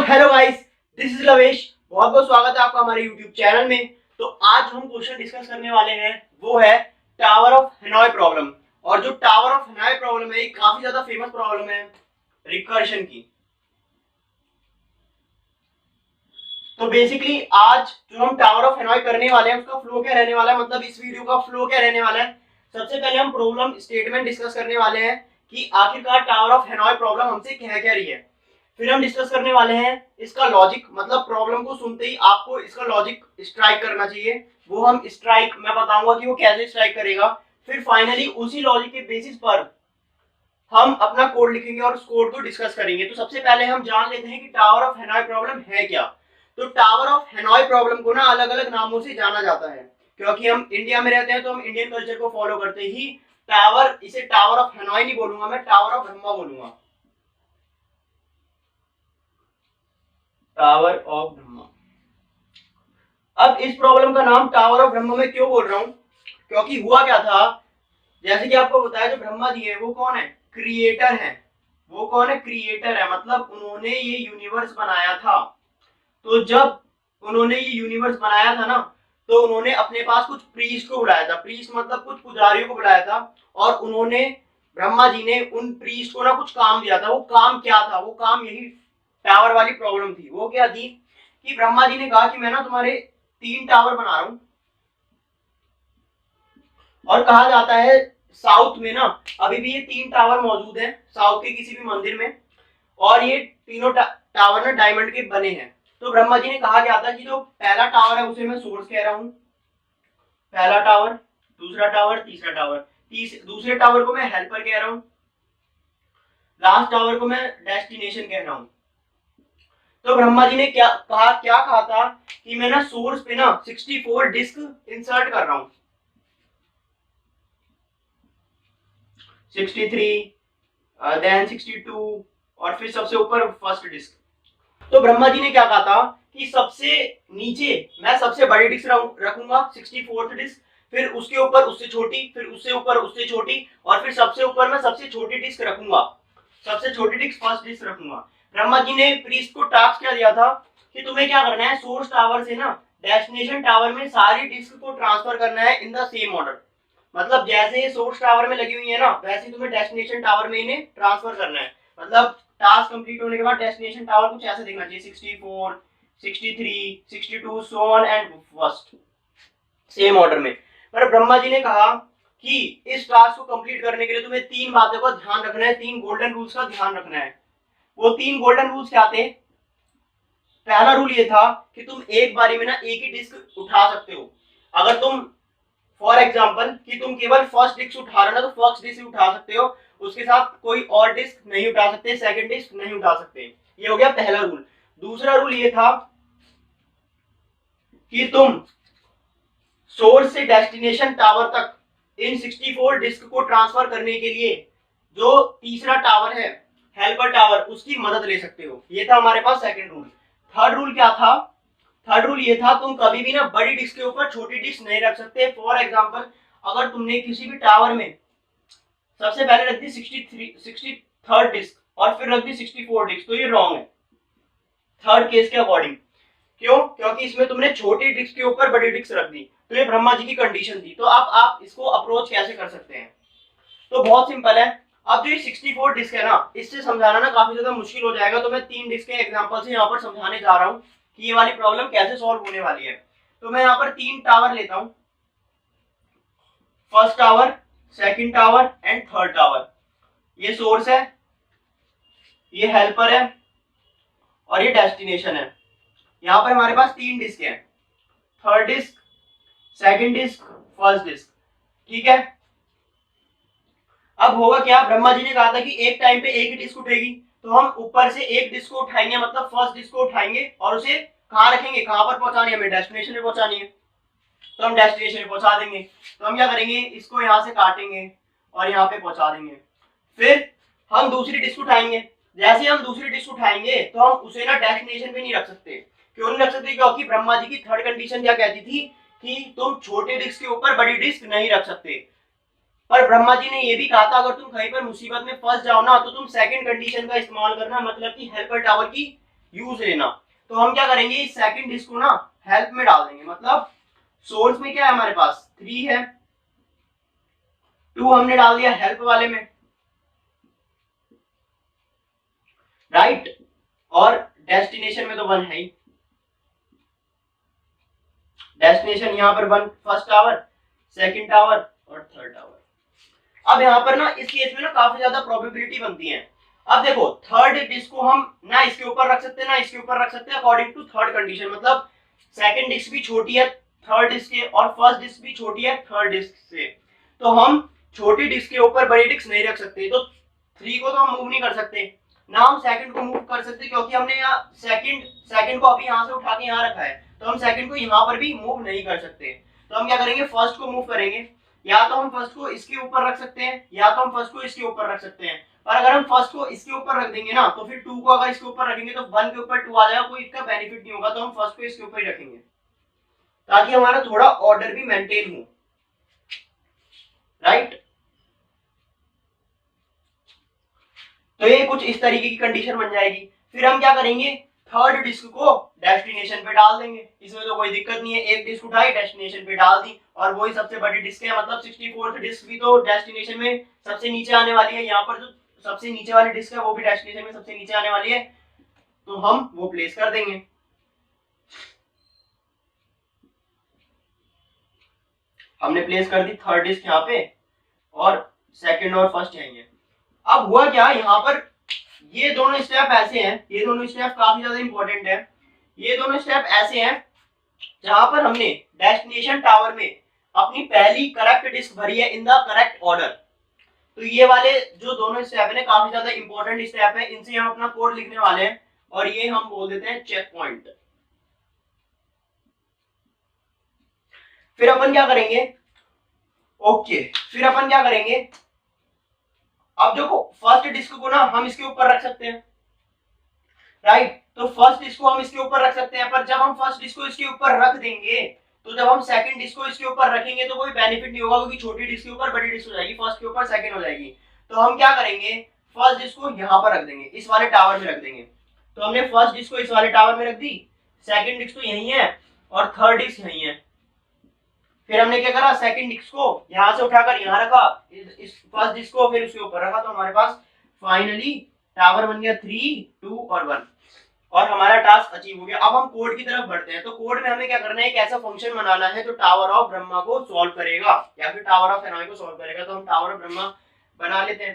Hello guys, this is लवेश। बहुत बहुत स्वागत है आपका हमारे यूट्यूब चैनल में। तो आज हम क्वेश्चन डिस्कस करने वाले हैं, वो है टावर ऑफ हेनॉय प्रॉब्लम। और जो टावर ऑफ हेनॉय प्रॉब्लम है, ये काफी ज्यादा फेमस प्रॉब्लम है रिकर्शन की। तो बेसिकली आज जो हम टावर ऑफ हेनॉय करने वाले हैं, उसका फ्लो क्या रहने वाला है, मतलब इस वीडियो का फ्लो क्या रहने वाला है। सबसे पहले हम प्रॉब्लम स्टेटमेंट डिस्कस करने वाले हैं कि आखिरकार टावर ऑफ हेनॉय प्रॉब्लम हमसे कह क्या रही है। फिर हम डिस्कस करने वाले हैं इसका लॉजिक, मतलब प्रॉब्लम को सुनते ही आपको इसका लॉजिक स्ट्राइक करना चाहिए। वो हम स्ट्राइक मैं बताऊंगा कि वो कैसे स्ट्राइक करेगा। फिर फाइनली उसी लॉजिक के बेसिस पर हम अपना कोड लिखेंगे और उस कोड को डिस्कस करेंगे। तो सबसे पहले हम जान लेते हैं कि टावर ऑफ हेनॉय प्रॉब्लम है क्या। तो टावर ऑफ हेनॉय प्रॉब्लम को ना अलग अलग नामों से जाना जाता है, क्योंकि हम इंडिया में रहते हैं तो हम इंडियन कल्चर को फॉलो करते ही टावर, इसे टावर ऑफ हेनॉय नहीं बोलूंगा, मैं टावर ऑफ ब्रह्मा बोलूंगा। Tower of Brahma. अब इस प्रॉब्लम का नाम टावर ऑफ ब्रह्मा में क्यों बोल रहा हूं, क्योंकि हुआ क्या था, जैसे कि आपको बताया, जो ब्रह्मा जी है वो कौन है, क्रिएटर है। वो कौन है, क्रिएटर है, मतलब उन्होंने ये यूनिवर्स बनाया था। तो जब उन्होंने ये यूनिवर्स बनाया था ना, तो उन्होंने अपने पास कुछ प्रीस्ट को बुलाया था। प्रीस्ट मतलब कुछ पुजारियों को बुलाया था, और उन्होंने, ब्रह्मा जी ने उन प्रीस्ट को ना कुछ काम दिया था। वो काम क्या था, वो काम यही टावर वाली प्रॉब्लम थी। वो क्या थी कि ब्रह्मा जी ने कहा कि मैं ना तुम्हारे 3 टावर बना रहा हूं, और कहा जाता है साउथ में ना अभी भी ये 3 टावर मौजूद हैं, साउथ के किसी भी मंदिर में। और ये तीनों टावर ना डायमंड के बने हैं। तो ब्रह्मा जी ने कहा क्या था कि जो पहला टावर है उसे मैं सोर्स कह रहा हूं, पहला टावर, दूसरा टावर, तीसरा टावर। दूसरे टावर को मैं हेल्पर कह रहा हूं, लास्ट टावर को मैं डेस्टिनेशन कह रहा हूं। तो ब्रह्मा जी ने क्या कहा था कि मैं ना सोर्स पे ना 64 डिस्क इंसर्ट कर रहा हूं, 63, देन 62, और फिर सबसे ऊपर फर्स्ट डिस्क। तो ब्रह्मा जी ने क्या कहा था कि सबसे नीचे मैं सबसे बड़ी डिस्क रखूंगा, 64th डिस्क, फिर उसके ऊपर उससे छोटी, फिर उससे ऊपर उससे छोटी, और फिर सबसे ऊपर मैं सबसे छोटी डिस्क रखूंगा, सबसे छोटी डिस्क फर्स्ट डिस्क रखूंगा। ब्रह्मा जी ने प्रीस्ट को टास्क क्या दिया था कि तुम्हें क्या करना है, सोर्स टावर से ना डेस्टिनेशन टावर में सारी डिस्क को ट्रांसफर करना है इन द सेम ऑर्डर। मतलब जैसे ये सोर्स टावर में लगी हुई है ना, वैसे तुम्हें डेस्टिनेशन टावर में इन्हें ट्रांसफर करना है। मतलब टास्क कंप्लीट होने के बाद डेस्टिनेशन टावर कुछ ऐसे दिखना चाहिए, 64, 63, 62, so on and first, same order में। पर ब्रह्मा जी ने कहा कि इस टास्क को कंप्लीट करने के लिए तुम्हें 3 बातों का ध्यान रखना है, 3 गोल्डन रूल्स का ध्यान रखना है। वो 3 गोल्डन रूल्स क्या थे। पहला रूल ये था कि तुम एक बारी में ना एक ही डिस्क उठा सकते हो। अगर तुम फॉर एग्जाम्पल कि तुम केवल फर्स्ट डिस्क उठा रहे हो ना, तो फर्स्ट डिस्क उठा सकते हो, उसके साथ कोई और डिस्क नहीं उठा सकते, सेकंड डिस्क नहीं उठा सकते। ये हो गया पहला रूल। दूसरा रूल ये था कि तुम सोर्स से डेस्टिनेशन टावर तक इन 64 डिस्क को ट्रांसफर करने के लिए जो तीसरा टावर है, हेल्पर टावर, उसकी मदद ले सकते हो। ये था हमारे पास सेकंड रूल। थर्ड रूल क्या था, थर्ड रूल ये था तुम कभी भी ना बड़ी डिस्क के ऊपर छोटी डिस्क नहीं रख सकते। फॉर एग्जांपल अगर तुमने किसी भी टावर में सबसे पहले रख दी 63rd डिस्क और फिर रख दी 64 डिस्क, तो ये रॉन्ग है थर्ड केस के अकॉर्डिंग। क्यों, क्योंकि इसमें तुमने छोटी डिस्क के ऊपर बड़ी डिस्क रख दी, तो ये ब्रह्मा जी की कंडीशन थी। तो अब आप इसको अप्रोच कैसे कर सकते हैं, तो बहुत सिंपल है। अब जो ये 64 डिस्क है ना, इससे समझाना ना काफी ज्यादा मुश्किल हो जाएगा, तो मैं 3 डिस्क के एग्जांपल से यहाँ पर समझाने जा रहा हूँ कि ये वाली प्रॉब्लम कैसे सॉल्व होने वाली है। तो मैं यहाँ पर 3 टावर लेता हूँ, first tower, second tower and third tower. ये सोर्स है, ये हेल्पर है, और ये डेस्टिनेशन है। यहाँ पर हमारे पास 3 डिस्क है, third disk, second disk, first disk. ठीक है। अब होगा क्या, ब्रह्मा जी ने कहा था कि एक टाइम पे एक ही डिस्क उठेगी, तो हम ऊपर से एक डिस्क को उठाएंगे, मतलब फर्स्ट डिस्क को उठाएंगे, और उसे कहाँ रखेंगे, कहाँ पर पहुंचानी है, हमें डेस्टिनेशन पे पहुंचानी है, तो हम डेस्टिनेशन पे पहुंचा देंगे। तो हम क्या करेंगे, इसको यहाँ से काटेंगे और यहाँ पे पहुंचा देंगे। फिर हम दूसरी डिस्क उठाएंगे, जैसे हम दूसरी डिस्क उठाएंगे तो हम उसे ना डेस्टिनेशन पे नहीं रख सकते। क्यों नहीं रख सकते, क्योंकि ब्रह्मा जी की थर्ड कंडीशन क्या कहती थी कि तुम छोटे डिस्क के ऊपर बड़ी डिस्क नहीं रख सकते। पर ब्रह्मा जी ने यह भी कहा था अगर तुम कहीं पर मुसीबत में फंस जाओ ना, तो तुम सेकंड कंडीशन का इस्तेमाल करना, मतलब कि हेल्पर टावर की यूज लेना। तो हम क्या करेंगे, इस सेकंड डिस्क को ना हेल्प में डाल देंगे, मतलब सोर्स में क्या है हमारे पास 3 है, 2 हमने डाल दिया हेल्प वाले में, राइट, और डेस्टिनेशन में तो 1 है ही, डेस्टिनेशन यहाँ पर 1 फर्स्ट टावर, सेकंड टावर और थर्ड टावर। अब यहाँ पर ना इस केस में ना काफी ज्यादा प्रोबेबिलिटी बनती है। अब देखो थर्ड डिस्क को हम ना इसके ऊपर रख सकते हैं ना इसके ऊपर रख सकते हैं, अकॉर्डिंग टू थर्ड कंडीशन, मतलब सेकंड डिस्क भी छोटी है थर्ड डिस्क के और फर्स्ट डिस्क भी छोटी है थर्ड डिस्क से, तो हम छोटी डिस्क के ऊपर बड़ी डिस्क नहीं रख सकते। तो 3 को तो हम मूव नहीं कर सकते, ना हम सेकंड को मूव कर सकते, क्योंकि हमने यहाँ सेकंड को अभी यहाँ से उठा के यहाँ रखा है, तो हम सेकंड को यहाँ पर भी मूव नहीं कर सकते। तो हम क्या करेंगे, फर्स्ट को मूव करेंगे, या तो हम फर्स्ट को इसके ऊपर रख सकते हैं या तो हम फर्स्ट को इसके ऊपर रख सकते हैं। और अगर हम फर्स्ट को इसके ऊपर रख देंगे ना, तो फिर 2 को अगर इसके ऊपर रखेंगे तो 1 के ऊपर 2 आ जाएगा, कोई इसका बेनिफिट नहीं होगा। तो हम फर्स्ट को इसके ऊपर ही रखेंगे ताकि हमारा थोड़ा ऑर्डर भी मेंटेन हो, राइट। तो ये कुछ इस तरीके की कंडीशन बन जाएगी। फिर हम क्या करेंगे, थर्ड डिस्क को डेस्टिनेशन पे डाल देंगे, इसमें तो कोई दिक्कत नहीं है, एक डिस्क उठाई डेस्टिनेशन पे डाल दी, और वही सबसे बड़ी डिस्क है, मतलब 64th डिस्क भी तो डेस्टिनेशन में सबसे नीचे आने वाली है, यहाँ पर जो सबसे नीचे वाली डिस्क है वो भी डेस्टिनेशन में सबसे नीचे आने वाली है, तो हम वो प्लेस कर देंगे। हमने प्लेस कर दी थर्ड डिस्क यहाँ पे, और सेकंड और फर्स्ट यहीं है। अब हुआ क्या, यहाँ पर ये दोनों स्टेप ऐसे हैं, ये दोनों स्टेप काफी ज्यादा इंपॉर्टेंट है। ये दोनों स्टेप ऐसे हैं जहां पर हमने डेस्टिनेशन टावर में अपनी पहली करेक्ट डिस्क भरी है इन द करेक्ट ऑर्डर। तो ये वाले जो दोनों स्टेप है काफी ज्यादा इंपॉर्टेंट स्टेप है, इनसे हम अपना कोड लिखने वाले हैं, और ये हम बोल देते हैं चेक पॉइंट। फिर अपन क्या करेंगे, ओके, फिर अपन क्या करेंगे, अब देखो फर्स्ट डिस्क को ना हम इसके ऊपर रख सकते हैं, राइट। तो फर्स्ट डिस्क को हम इसके ऊपर रख सकते हैं, पर जब हम फर्स्ट डिस्क को इसके ऊपर रख देंगे तो जब हम सेकंड डिस्क को इसके ऊपर रखेंगे तो कोई बेनिफिट नहीं होगा, क्योंकि छोटी डिस्क के ऊपर बड़ी डिस्क हो जाएगी, फर्स्ट के ऊपर सेकंड हो जाएगी। तो हम क्या करेंगे, फर्स्ट डिस्क को यहाँ पर रख देंगे, इस वाले टावर में रख देंगे। तो हमने फर्स्ट डिस्क को इस वाले टावर में रख दी, सेकंड डिस्क तो यही है और थर्ड डिस्क यही है। फिर हमने क्या करा, सेकंड डिस्क को यहाँ से उठाकर यहाँ रखा, इस फर्स्ट डिस्क को फिर उसके ऊपर रखा, तो हमारे पास फाइनली टावर बन गया 3, 2 और 1, और हमारा टास्क अचीव हो गया। अब हम कोड की तरफ बढ़ते हैं। तो कोड में हमें क्या करना है, एक ऐसा फंक्शन बनाना है जो टावर ऑफ ब्रह्मा को सॉल्व करेगा या फिर टावर ऑफ हेनॉय को सॉल्व करेगा। तो हम टावर ऑफ ब्रह्मा बना लेते हैं,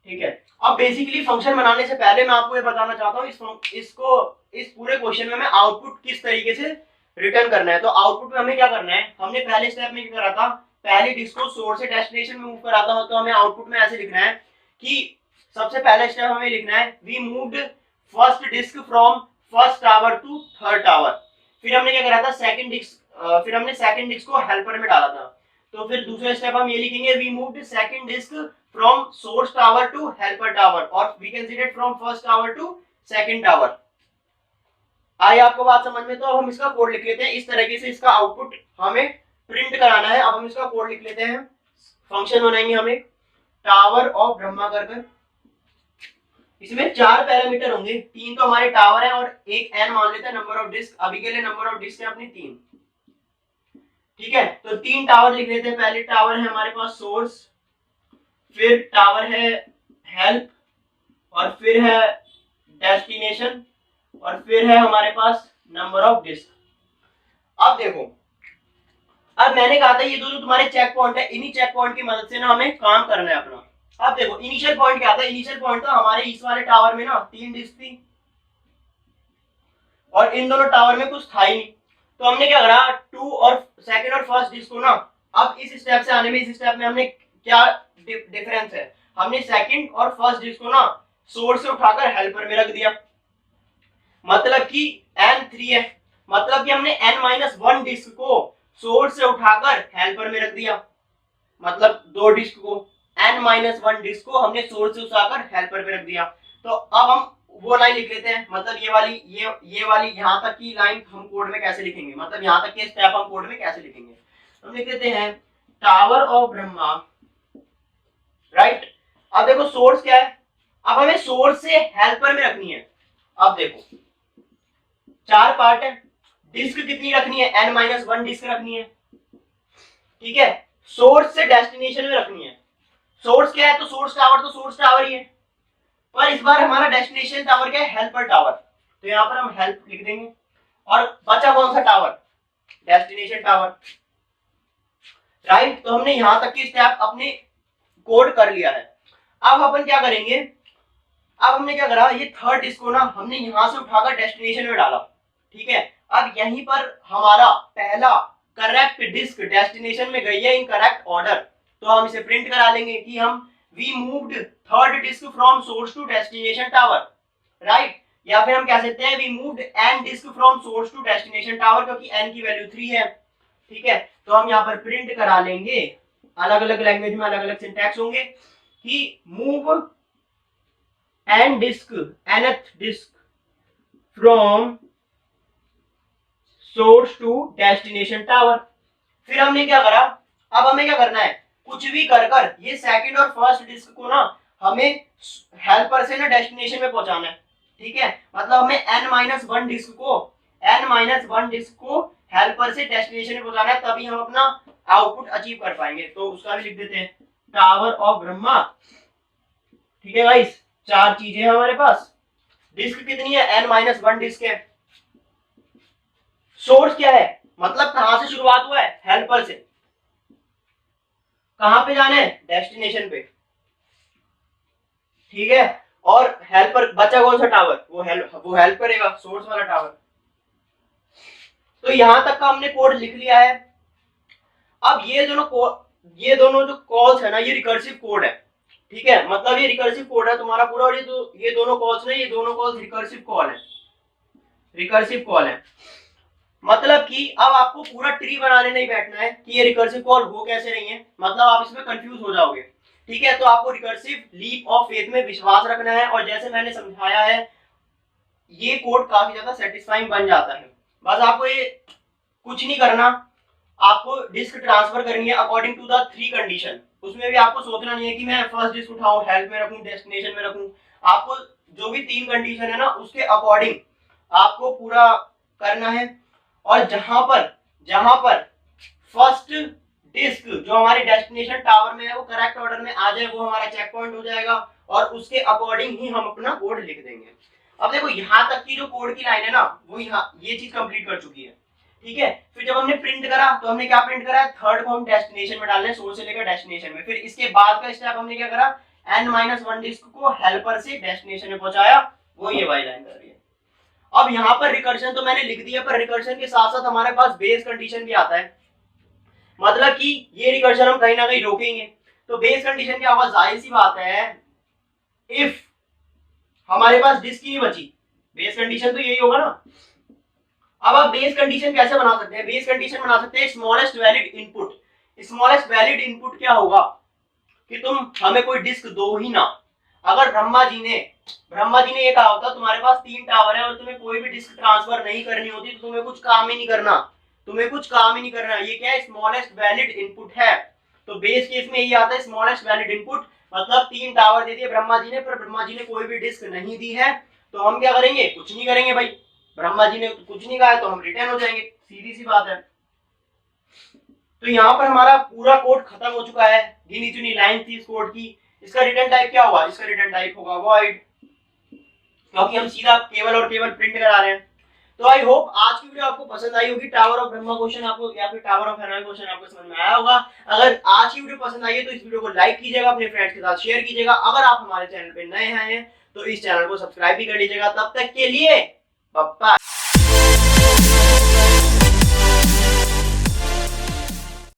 ठीक है। अब बेसिकली फंक्शन बनाने से पहले मैं आपको ये बताना चाहता हूँ इस पूरे क्वेश्चन में हमें आउटपुट किस तरीके से रिटर्न करना है। तो आउटपुट में हमें क्या करना है, हमने पहले स्टेप में क्या करा था, पहले डिस्क को सोर्स से डेस्टिनेशन में मूव करा था, तो हमें आउटपुट में ऐसे लिखना है कि सबसे पहला स्टेप हमें लिखना है, we moved first disk from first tower to third tower. फिर हमने क्या करा था, फिर हमने सेकंड डिस्क को हेल्पर में डाला था। तो फिर दूसरा स्टेप हम ये लिखेंगे, we moved second disk from source tower to helper tower, और we can see it from first tower to second tower. आई आपको बात समझ में? तो हम इसका कोड लिख लेते हैं, इस तरीके से इसका आउटपुट हमें प्रिंट कराना है। अब हम इसका कोड लिख लेते हैं, फंक्शन बनाएंगे हमें टावर ऑफ ब्रह्मा कर, इसमें 4 पैरामीटर होंगे, 3 तो हमारे टावर है और एक n मान लेते हैं नंबर ऑफ डिस्क। अभी के लिए नंबर ऑफ डिस्क है अपनी 3, ठीक है। तो 3 टावर लिख लेते हैं। पहले टावर है हमारे पास सोर्स, फिर टावर है हेल्प, और फिर है डेस्टिनेशन, और फिर है हमारे पास नंबर ऑफ डिस्क। अब देखो, अब मैंने कहा था ये दोनों तुम्हारे चेक पॉइंट है, इन्हीं चेक पॉइंट की मदद से ना हमें काम करना है अपना। अब देखो इनिशियल पॉइंट क्या था, इनिशियल पॉइंट था हमारे इस वाले टावर में ना 3 डिस्क थी और इन दोनों टावर में कुछ था ही नहीं। तो हमने क्या करा, 2 और सेकंड और फर्स्ट डिस्क को ना, अब इस स्टेप से आने में, इस स्टेप में हमने क्या डिफरेंस है, हमने सेकंड और फर्स्ट डिस्क को ना सोर्स से उठाकर हेल्पर में रख दिया, मतलब कि n3 है, मतलब कि हमने n-1 डिस्क को सोर्स से उठाकर हेल्पर में रख दिया, मतलब 2 डिस्क को n-1 डिस्क को हमने सोर्स से उठाकर हेल्पर पे रख दिया। तो अब हम वो लाइन लिख लेते हैं, मतलब ये वाली यहाँ तक की लाइन हम कोड में कैसे लिखेंगे, मतलब यहाँ तक के स्टेप हम कोड में कैसे लिखेंगे। हम लिख लेते हैं टावर ऑफ ब्रह्मा, राइट। अब देखो सोर्स क्या है, अब हमें सोर्स से हेल्पर में रखनी है। अब देखो 4 पार्ट है, डिस्क कितनी रखनी है, n-1 डिस्क रखनी है, ठीक है। सोर्स से डेस्टिनेशन में रखनी है। सोर्स क्या है, तो सोर्स टावर ही है, पर इस बार हमारा डेस्टिनेशन टावर क्या है, हेल्पर टावर, तो यहाँ पर हम हेल्प लिख देंगे। और बचा कौन सा टावर, डेस्टिनेशन टावर, राइट। तो हमने यहां तक की स्टेप अपने कोड कर लिया है। अब अपन क्या करेंगे, अब हमने क्या करा, ये थर्ड डिस्क को ना हमने यहां से उठाकर डेस्टिनेशन में डाला, ठीक है। अब यहीं पर हमारा पहला करेक्ट डिस्क डेस्टिनेशन में गई है इन करेक्ट ऑर्डर, तो हम इसे प्रिंट करा लेंगे कि हम we moved third disk from source to destination tower, right. या फिर हम कह सकते हैं we moved n disk from source to destination tower, क्योंकि एन की वैल्यू 3 है, ठीक है। तो हम यहाँ पर प्रिंट करा लेंगे, अलग अलग लैंग्वेज में अलग अलग सिंटैक्स होंगे, कि move n disk nth disk from source to destination tower. फिर हमने क्या करा, अब हमें क्या करना है, कुछ भी कर ये सेकंड और फर्स्ट डिस्क को ना हमें हेल्पर से ना डेस्टिनेशन में पहुंचाना है, ठीक है। मतलब हमें n-1 डिस्क को हेल्पर से डेस्टिनेशन में पहुंचाना है, तभी हम अपना आउटपुट अचीव कर पाएंगे। तो उसका भी लिख देते हैं, टावर ऑफ ब्रह्मा, ठीक है गाइस। 4 चीजें हैं हमारे पास, डिस्क कितनी है, n-1 डिस्क है, सोर्स क्या है, मतलब कहां से शुरुआत हुआ है, हेल्पर से, कहां पे जाना है, डेस्टिनेशन पे, ठीक है। और हेल्पर बचा कौन सा टावर, वो हेल्प करेगा, सोर्स वाला टावर। तो यहां तक का हमने कोड लिख लिया है। अब ये दोनों जो कॉल्स है ना, ये रिकर्सिव कोड है, ठीक है। मतलब ये रिकर्सिव कोड है तुम्हारा पूरा, और ये दोनों कॉल्स ने, ये दोनों कॉल्स रिकर्सिव कॉल है। मतलब कि अब आपको पूरा ट्री बनाने नहीं बैठना है कि ये रिकर्सिव कॉल हो कैसे रही है, मतलब आप इसमें कंफ्यूज हो जाओगे, ठीक है। तो आपको रिकर्सिव लीप ऑफ फेथ में विश्वास रखना है, और जैसे मैंने समझाया है ये कोड काफी ज्यादा सेटिस्फाइंग बन जाता है। बस आपको ये कुछ नहीं करना, आपको डिस्क ट्रांसफर करनी है अकॉर्डिंग टू द 3 कंडीशन। उसमें भी आपको सोचना नहीं है कि मैं फर्स्ट डिस्क उठाऊं, हेल्प में रखूं, डेस्टिनेशन में रखूं। आपको जो भी 3 कंडीशन है ना, उसके अकॉर्डिंग आपको पूरा करना है। और जहां पर फर्स्ट डिस्क जो हमारे डेस्टिनेशन टावर में है वो करेक्ट ऑर्डर में आ जाए, वो हमारा चेक पॉइंट हो जाएगा, और उसके अकॉर्डिंग ही हम अपना कोड लिख देंगे। अब देखो यहां तक की जो कोड की लाइन है ना, वो यहाँ ये चीज कंप्लीट कर चुकी है, ठीक है। फिर जब हमने प्रिंट करा तो हमने क्या प्रिंट करा, थर्ड को हम डेस्टिनेशन में डालने हैं, सोर्स से लेकर डेस्टिनेशन में। फिर इसके बाद का स्टेप हमने क्या करा, n-1 डिस्क को हेल्पर से डेस्टिनेशन में पहुंचाया, वो ये वाली लाइन कर रही है। अब यहाँ पर रिकर्शन तो मैंने लिख दिया, पर रिकर्शन के साथ साथ हमारे पास बेस कंडीशन भी आता है, मतलब कि ये रिकर्शन हम कहीं ना कहीं रोकेंगे। तो बेस कंडीशन क्या होगा, जाहिर सी बात है, इफ हमारे पास डिस्क ही नहीं बची, बेस कंडीशन तो यही होगा ना। अब आप बेस कंडीशन कैसे बना सकते हैं, बेस कंडीशन बना सकते हैं smallest valid input. Smallest valid input क्या होगा, कि तुम हमें कोई डिस्क दो ही ना। अगर ब्रह्मा जी ने ये कहा होता तुम्हारे पास 3 टावर है और तुम्हें कोई भी डिस्क ट्रांसफर नहीं करनी होती, तो तुम्हें कुछ काम ही नहीं करना, ये क्या है, स्मॉलेस्ट वैलिड इनपुट है। तो बेस केस में यही आता है, स्मॉलेस्ट वैलिड इनपुट, मतलब 3 टावर दे दिए ब्रह्मा जी ने, पर ब्रह्मा जी ने कोई भी डिस्क नहीं दी है, तो हम क्या करेंगे, कुछ नहीं करेंगे भाई। ब्रह्मा जी ने कुछ नहीं कहा है तो हम रिटर्न हो जाएंगे, सीधी सी बात है। तो यहाँ पर हमारा पूरा कोड खत्म हो चुका है, गिनी चुनी लाइन थी इस कोड की। इसका रिटर्न टाइप क्या होगा, इसका रिटर्न टाइप होगा वॉइड, क्योंकि हम सीधा केवल और केवल प्रिंट करा रहे हैं। तो आई होप आज की वीडियो आपको पसंद आई होगी, टावर ऑफ ब्रह्मा क्वेश्चन आपको या फिर टावर ऑफ हेनरी क्वेश्चन आपको समझ में आया होगा। अगर आज की वीडियो पसंद आई है तो इस वीडियो को लाइक कीजिएगा, अपने फ्रेंड्स के साथ शेयर कीजिएगा। अगर आप हमारे चैनल पे नए हैं तो इस चैनल को सब्सक्राइब भी कर लीजिएगा। तब तक के लिए बाय।